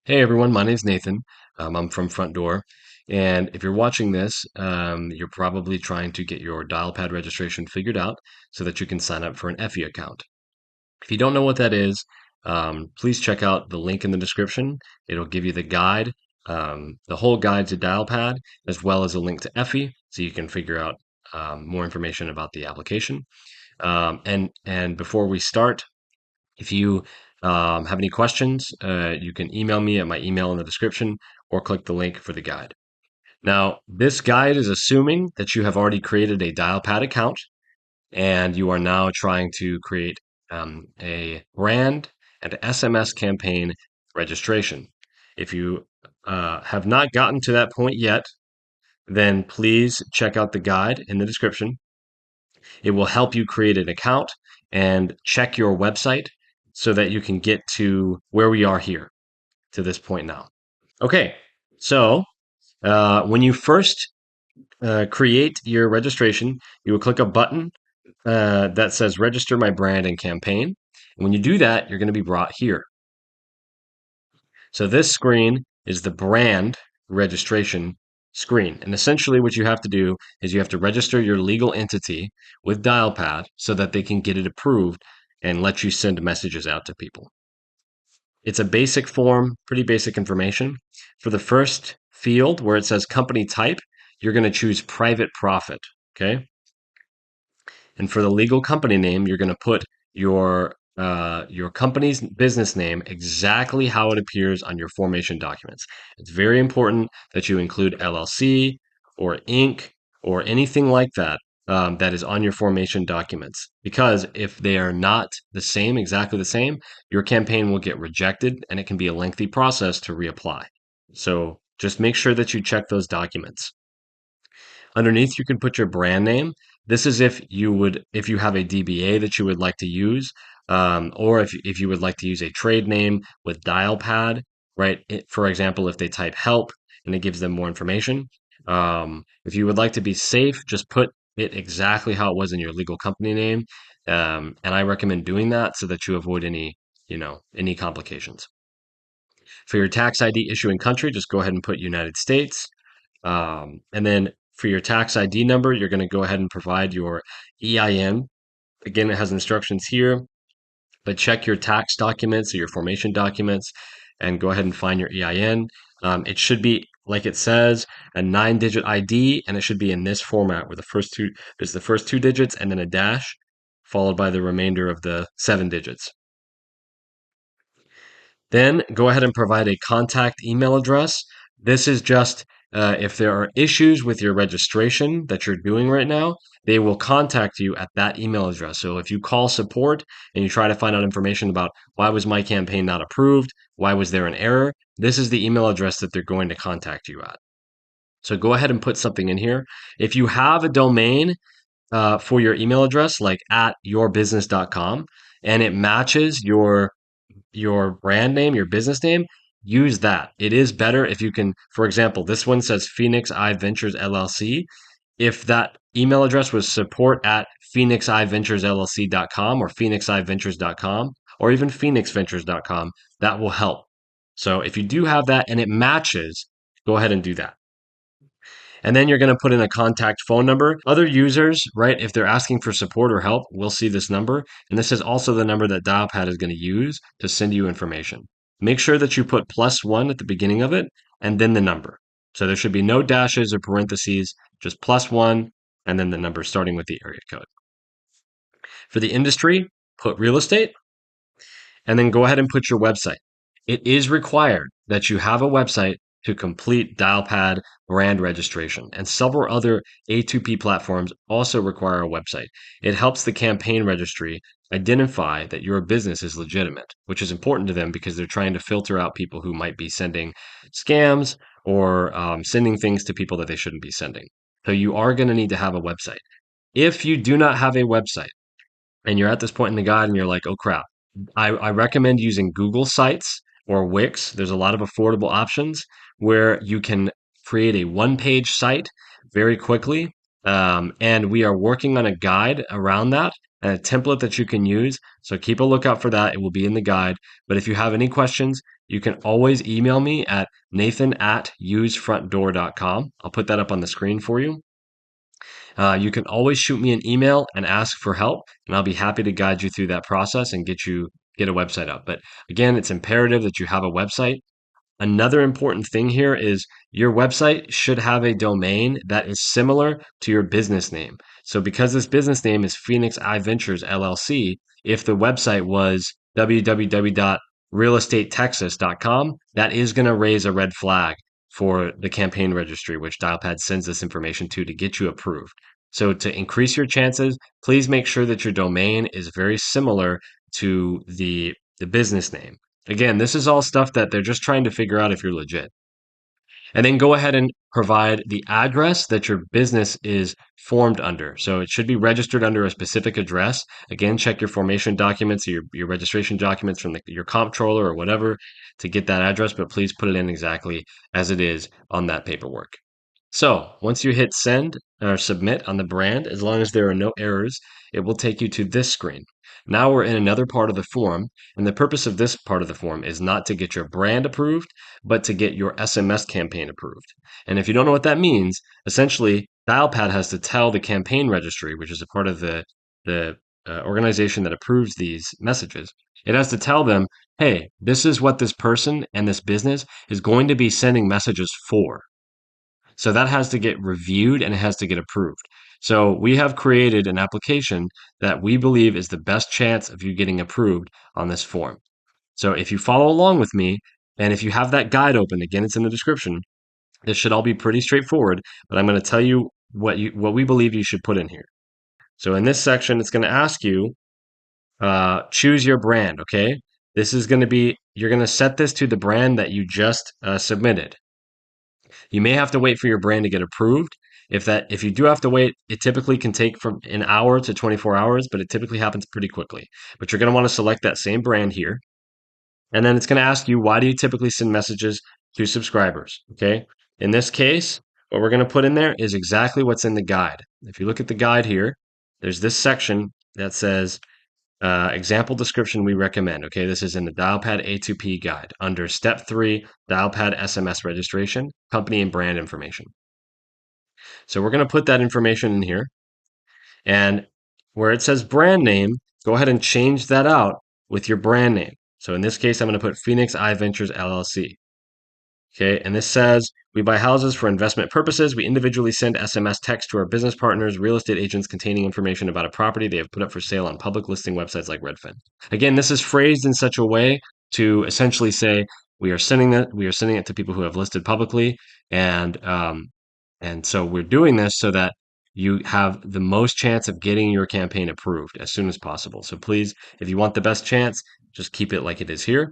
Hey everyone, my name's Nathan. I'm from Front Door. And if you're watching this, you're probably trying to get your Dialpad registration figured out so that you can sign up for an Effie account. If you don't know what that is, please check out the link in the description. It'll give you the guide, the whole guide to Dialpad, as well as a link to Effie so you can figure out more information about the application. And before we start, if you have any questions, you can email me at my email in the description or click the link for the guide. Now, this guide is assuming that you have already created a Dialpad account and you are now trying to create a brand and SMS campaign registration. If you have not gotten to that point yet, then please check out the guide in the description. It will help you create an account and check your website so that you can get to where we are here to this point now. Okay, so when you first create your registration, you will click a button that says register my brand and campaign. And when you do that, you're going to be brought here. So this screen is the brand registration screen. And essentially what you have to do is you have to register your legal entity with Dialpad so that they can get it approved and let you send messages out to people. It's a basic form, pretty basic information. For the first field where it says company type, you're going to choose private profit, okay? And for the legal company name, you're going to put your company's business name exactly how it appears on your formation documents. It's very important that you include LLC or Inc. or anything like that that is on your formation documents. Because if they are not the same, exactly the same, your campaign will get rejected and it can be a lengthy process to reapply. So just make sure that you check those documents. Underneath, you can put your brand name. This is if you have a DBA that you would like to use, or if you would like to use a trade name with Dialpad, right? For example, if they type help and it gives them more information. If you would like to be safe, just put it exactly how it was in your legal company name. And I recommend doing that so that you avoid any complications. For your tax ID issuing country, just go ahead and put United States. And then for your tax ID number, you're going to go ahead and provide your EIN. Again, it has instructions here, but check your tax documents or your formation documents and go ahead and find your EIN. It should be, like it says, a 9-digit ID, and it should be in this format where there's the first two digits and then a dash, followed by the remainder of the 7 digits. Then go ahead and provide a contact email address. This is just if there are issues with your registration that you're doing right now, they will contact you at that email address. So if you call support and you try to find out information about why was my campaign not approved, why was there an error, this is the email address that they're going to contact you at. So go ahead and put something in here. If you have a domain for your email address, like at yourbusiness.com, and it matches your brand name, your business name, use that. It is better if you can, for example, this one says Phoenix Eye Ventures LLC. If that email address was support at phoenixeyeventures.llc.com or phoenixeyeventures.com or even phoenixventures.com, that will help. So if you do have that and it matches, go ahead and do that. And then you're going to put in a contact phone number. Other users, right, if they're asking for support or help, will see this number. And this is also the number that Dialpad is going to use to send you information. Make sure that you put +1 at the beginning of it and then the number. So there should be no dashes or parentheses, just +1 and then the number starting with the area code. For the industry, put real estate and then go ahead and put your website. It is required that you have a website to complete Dialpad brand registration, and several other A2P platforms also require a website. It helps the campaign registry identify that your business is legitimate, which is important to them because they're trying to filter out people who might be sending scams or sending things to people that they shouldn't be sending. So you are going to need to have a website. If you do not have a website and you're at this point in the guide and you're like, oh crap, I recommend using Google Sites or Wix. There's a lot of affordable options where you can create a one-page site very quickly. And we are working on a guide around that and a template that you can use. So keep a lookout for that. It will be in the guide. But if you have any questions, you can always email me at nathan@usefrontdoor.com. I'll put that up on the screen for you. You can always shoot me an email and ask for help, and I'll be happy to guide you through that process and get a website up. But again, it's imperative that you have a website. Another important thing here is your website should have a domain that is similar to your business name. So because this business name is Phoenix I Ventures LLC, if the website was www.realestatetexas.com, that is going to raise a red flag for the campaign registry, which Dialpad sends this information to get you approved. So to increase your chances, please make sure that your domain is very similar to the business name. Again, this is all stuff that they're just trying to figure out if you're legit. And then go ahead and provide the address that your business is formed under. So it should be registered under a specific address. Again, check your formation documents, your registration documents from your comptroller or whatever to get that address, but please put it in exactly as it is on that paperwork. So once you hit send or submit on the brand, as long as there are no errors, it will take you to this screen. Now we're in another part of the form, and the purpose of this part of the form is not to get your brand approved, but to get your SMS campaign approved. And if you don't know what that means, essentially, Dialpad has to tell the campaign registry, which is a part of the organization that approves these messages, it has to tell them, hey, this is what this person and this business is going to be sending messages for. So that has to get reviewed and it has to get approved. So we have created an application that we believe is the best chance of you getting approved on this form. So if you follow along with me, and if you have that guide open, again, it's in the description, this should all be pretty straightforward, but I'm going to tell you what we believe you should put in here. So in this section, it's going to ask you, choose your brand, okay? This is going to be, you're going to set this to the brand that you just submitted. You may have to wait for your brand to get approved. If you do have to wait, it typically can take from an hour to 24 hours, but it typically happens pretty quickly. But you're going to want to select that same brand here. And then it's going to ask you, why do you typically send messages to subscribers? Okay. In this case, what we're going to put in there is exactly what's in the guide. If you look at the guide here, there's this section that says example description we recommend. Okay, this is in the Dialpad A2P guide under step 3, Dialpad SMS registration, company and brand information. So we're going to put that information in here. And where it says brand name, go ahead and change that out with your brand name. So in this case, I'm going to put Phoenix I Ventures LLC. Okay, and this says, we buy houses for investment purposes. We individually send SMS text to our business partners, real estate agents containing information about a property they have put up for sale on public listing websites like Redfin. Again, this is phrased in such a way to essentially say we are sending it to people who have listed publicly, and so we're doing this so that you have the most chance of getting your campaign approved as soon as possible. So please, if you want the best chance, just keep it like it is here.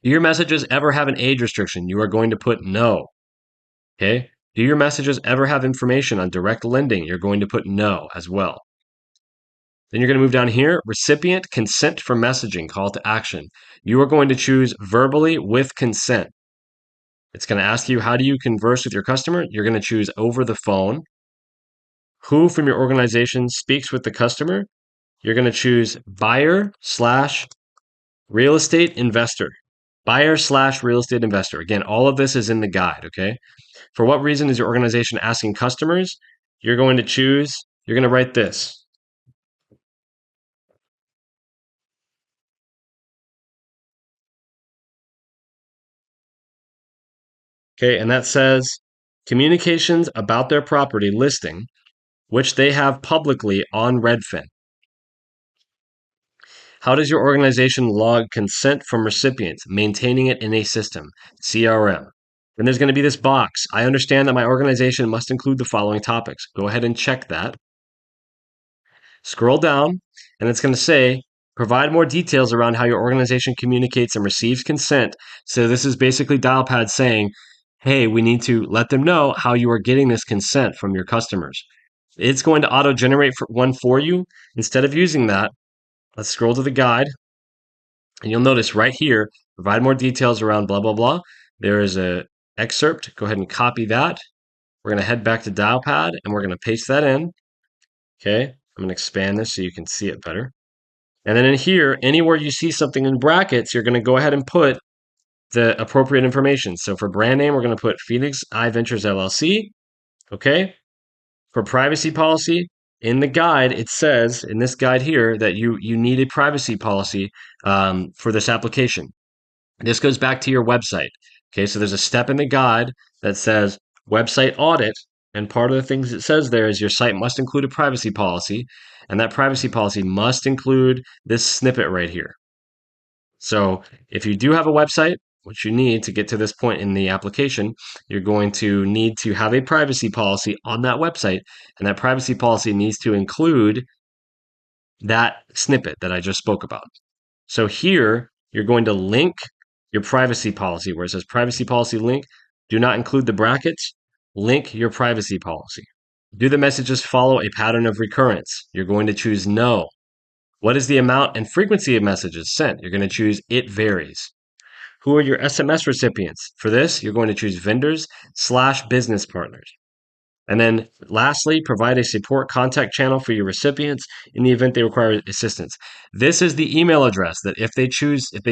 Do your messages ever have an age restriction? You are going to put no. Okay. Do your messages ever have information on direct lending? You're going to put no as well. Then you're going to move down here, recipient consent for messaging, call to action. You are going to choose verbally with consent. It's going to ask you, how do you converse with your customer? You're going to choose over the phone. Who from your organization speaks with the customer? You're going to choose buyer/real estate investor. Buyer/real estate investor. Again, all of this is in the guide, okay? For what reason is your organization asking customers? You're going to write this. Okay, and that says communications about their property listing, which they have publicly on Redfin. How does your organization log consent from recipients, maintaining it in a system, CRM? Then there's going to be this box. I understand that my organization must include the following topics. Go ahead and check that. Scroll down, and it's going to say, provide more details around how your organization communicates and receives consent. So this is basically Dialpad saying, hey, we need to let them know how you are getting this consent from your customers. It's going to auto-generate one for you. Instead of using that, let's scroll to the guide, and you'll notice right here, provide more details around blah, blah, blah. There is an excerpt. Go ahead and copy that. We're going to head back to Dialpad, and we're going to paste that in. Okay, I'm going to expand this so you can see it better. And then in here, anywhere you see something in brackets, you're going to go ahead and put the appropriate information. So for brand name, we're going to put Phoenix I Ventures LLC. Okay. For privacy policy, in the guide, it says in this guide here that you need a privacy policy for this application. This goes back to your website. Okay, so there's a step in the guide that says website audit. And part of the things it says there is your site must include a privacy policy. And that privacy policy must include this snippet right here. So if you do have a website, which you need to get to this point in the application, you're going to need to have a privacy policy on that website. And that privacy policy needs to include that snippet that I just spoke about. So here, you're going to link your privacy policy where it says privacy policy link. Do not include the brackets. Link your privacy policy. Do the messages follow a pattern of recurrence? You're going to choose no. What is the amount and frequency of messages sent? You're going to choose it varies. Who are your SMS recipients? For this, you're going to choose vendors/business partners. And then lastly, provide a support contact channel for your recipients in the event they require assistance. This is the email address that if they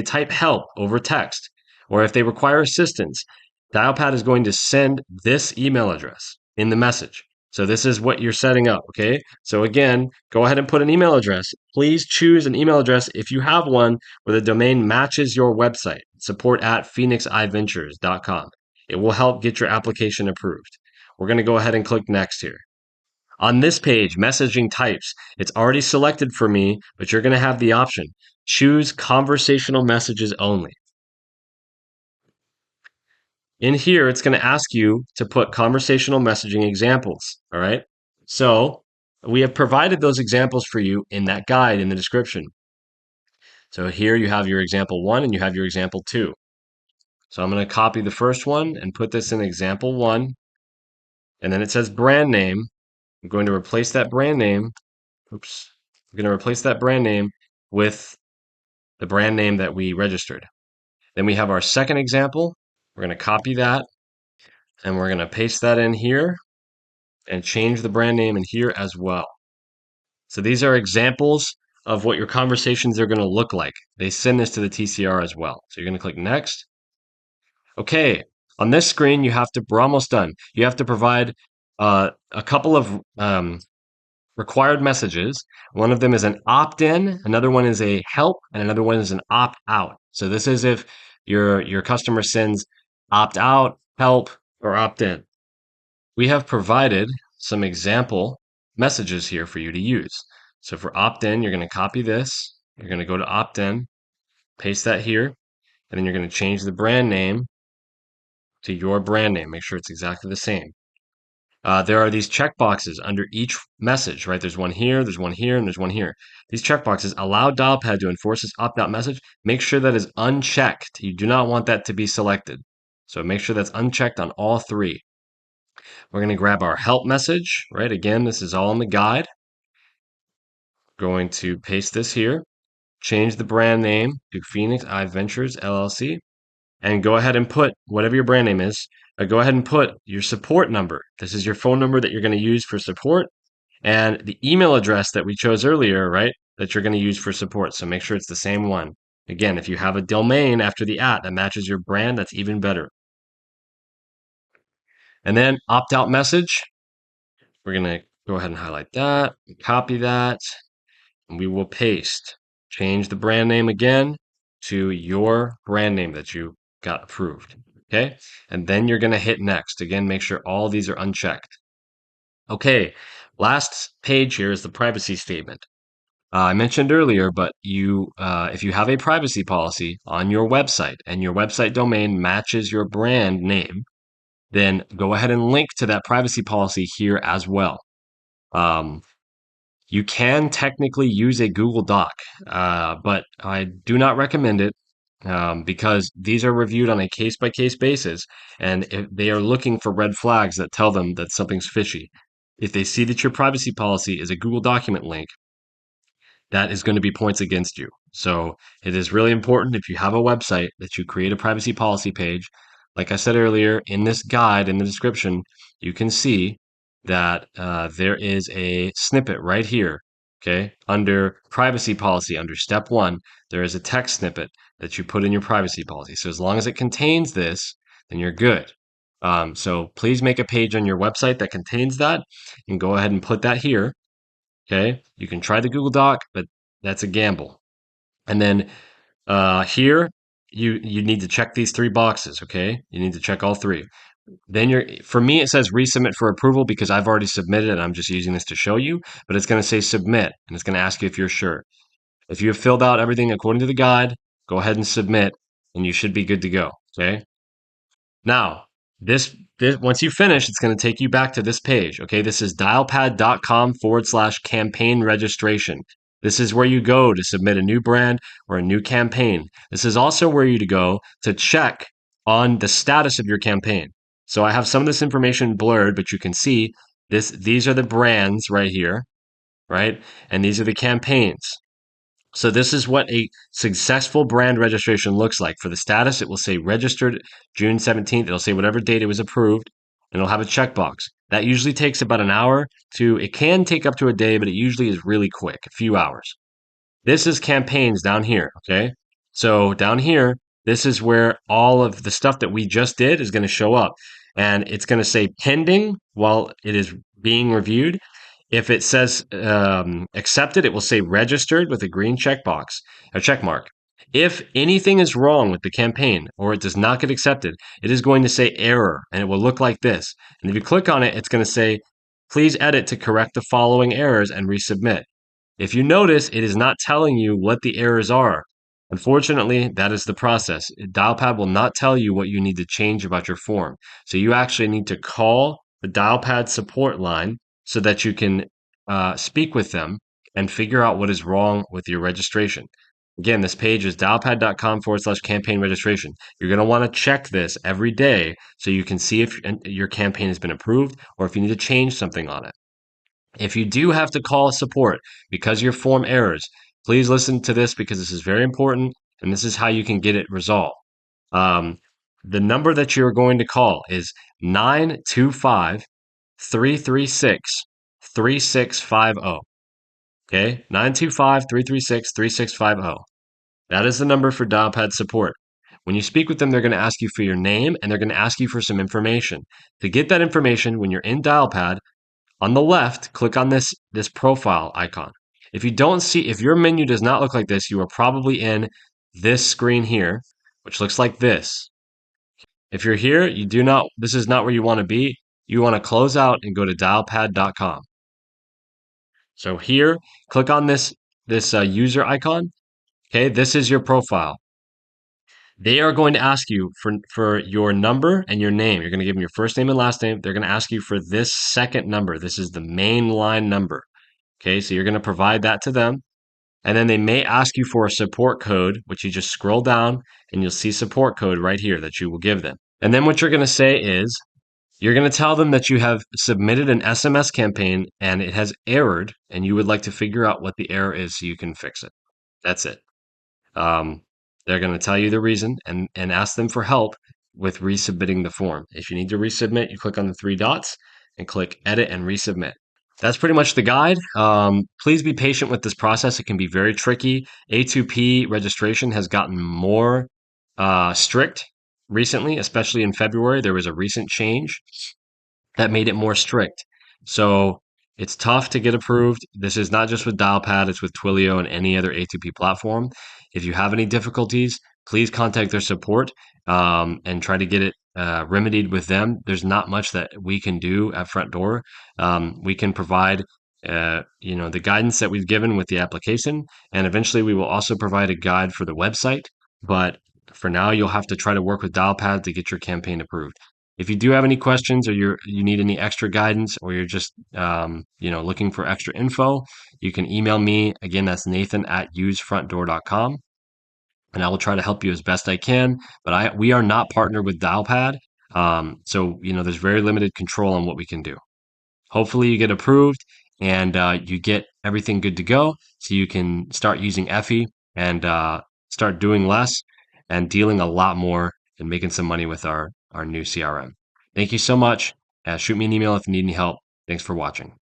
type help over text, or if they require assistance, Dialpad is going to send this email address in the message. So this is what you're setting up, okay? So again, go ahead and put an email address. Please choose an email address if you have one where the domain matches your website, support@phoenixiventures.com. It will help get your application approved. We're going to go ahead and click next here. On this page, messaging types, it's already selected for me, but you're going to have the option. Choose conversational messages only. In here, it's going to ask you to put conversational messaging examples, all right? So we have provided those examples for you in that guide in the description. So here you have your example 1 and you have your example 2. So I'm going to copy the first one and put this in example 1. And then it says brand name. I'm going to replace that brand name. Oops. I'm going to replace that brand name with the brand name that we registered. Then we have our second example. We're going to copy that and we're going to paste that in here and change the brand name in here as well. So these are examples of what your conversations are going to look like. They send this to the TCR as well. So you're going to click next. Okay, on this screen, we're almost done. You have to provide a couple of required messages. One of them is an opt-in, another one is a help, and another one is an opt-out. So this is if your customer sends opt-out, help, or opt-in. We have provided some example messages here for you to use. So for opt-in, you're going to copy this. You're going to go to opt-in, paste that here, and then you're going to change the brand name to your brand name. Make sure it's exactly the same. There are these checkboxes under each message, right? There's one here, and there's one here. These checkboxes allow Dialpad to enforce this opt-out message. Make sure that is unchecked. You do not want that to be selected. So make sure that's unchecked on all 3. We're going to grab our help message, right? Again, this is all in the guide. Going to paste this here, change the brand name to Phoenix I Ventures LLC, and go ahead and put whatever your brand name is. Go ahead and put your support number. This is your phone number that you're going to use for support, and the email address that we chose earlier, right, that you're going to use for support. So make sure it's the same one. Again, if you have a domain after the @ that matches your brand, that's even better. And then opt-out message. We're going to go ahead and highlight that, copy that, and we will paste. Change the brand name again to your brand name that you got approved. Okay. And then you're going to hit next. Again, make sure all these are unchecked. Okay. Last page here is the privacy statement. I mentioned earlier, but if you have a privacy policy on your website and your website domain matches your brand name, then go ahead and link to that privacy policy here as well. You can technically use a Google Doc, but I do not recommend it because these are reviewed on a case-by-case basis, and if they are looking for red flags that tell them that something's fishy. If they see that your privacy policy is a Google document link, that is going to be points against you. So it is really important if you have a website that you create a privacy policy page. Like I said earlier, in this guide, in the description, you can see that there is a snippet right here, okay? Under privacy policy, under step 1, there is a text snippet that you put in your privacy policy. So as long as it contains this, then you're good. So please make a page on your website that contains that and go ahead and put that here. Okay. You can try the Google Doc, but that's a gamble. And then here, you need to check these 3 boxes. Okay. You need to check all 3. Then for me, it says resubmit for approval because I've already submitted and I'm just using this to show you, but it's going to say submit and it's going to ask you if you're sure. If you have filled out everything according to the guide, go ahead and submit and you should be good to go. Okay. Now, this once you finish, it's going to take you back to this page. Okay. This is dialpad.com/campaign registration. This is where you go to submit a new brand or a new campaign. This is also where you to go to check on the status of your campaign. So I have some of this information blurred, but you can see these are the brands right here, right? And these are the campaigns. So this is what a successful brand registration looks like. For the status, it will say registered June 17th. It'll say whatever date it was approved, and it'll have a checkbox. That usually takes about an hour it can take up to a day, but it usually is really quick, a few hours. This is campaigns down here, okay? So down here, this is where all of the stuff that we just did is going to show up. And it's going to say pending while it is being reviewed. If it says accepted, it will say registered with a green checkbox, a check mark. If anything is wrong with the campaign or it does not get accepted, it is going to say error and it will look like this. And if you click on it, it's going to say, please edit to correct the following errors and resubmit. If you notice, it is not telling you what the errors are. Unfortunately, that is the process. Dialpad will not tell you what you need to change about your form. So you actually need to call the Dialpad support line so that you can speak with them and figure out what is wrong with your registration. Again, this page is dialpad.com/campaign registration. You're going to want to check this every day so you can see if your campaign has been approved or if you need to change something on it. If you do have to call support because your form errors, please listen to this because this is very important and this is how you can get it resolved. Um, the number that you're going to call is 925-336-3650. Okay, 925-336-3650. That is the number for Dialpad support. When you speak with them, they're going to ask you for your name and they're going to ask you for some information. To get that information, when you're in Dialpad, on the left, click on this profile icon. If your menu does not look like this, you are probably in this screen here, which looks like this. If you're here, this is not where you want to be. You want to close out and go to dialpad.com. So here, click on this user icon. Okay, this is your profile. They are going to ask you for your number and your name. You're going to give them your first name and last name. They're going to ask you for this second number. This is the main line number. Okay, so you're going to provide that to them. And then they may ask you for a support code, which you just scroll down and you'll see support code right here that you will give them. And then what you're going to say is, you're going to tell them that you have submitted an SMS campaign and it has errored and you would like to figure out what the error is so you can fix it. That's it. They're going to tell you the reason and ask them for help with resubmitting the form. If you need to resubmit, you click on the 3 dots and click edit and resubmit. That's pretty much the guide. Please be patient with this process. It can be very tricky. A2P registration has gotten more strict recently, especially in February. There was a recent change that made it more strict. So it's tough to get approved. This is not just with Dialpad, it's with Twilio and any other A2P platform. If you have any difficulties, please contact their support and try to get it remedied with them. There's not much that we can do at Front Door. We can provide the guidance that we've given with the application, and eventually we will also provide a guide for the website. But for now, you'll have to try to work with Dialpad to get your campaign approved. If you do have any questions or you need any extra guidance or you're just looking for extra info, you can email me. Again, that's Nathan@usefrontdoor.com, and I will try to help you as best I can. But we are not partnered with Dialpad, so there's very limited control on what we can do. Hopefully, you get approved and you get everything good to go, so you can start using Effie and start doing less and dealing a lot more and making some money with our new CRM. Thank you so much. Shoot me an email if you need any help. Thanks for watching.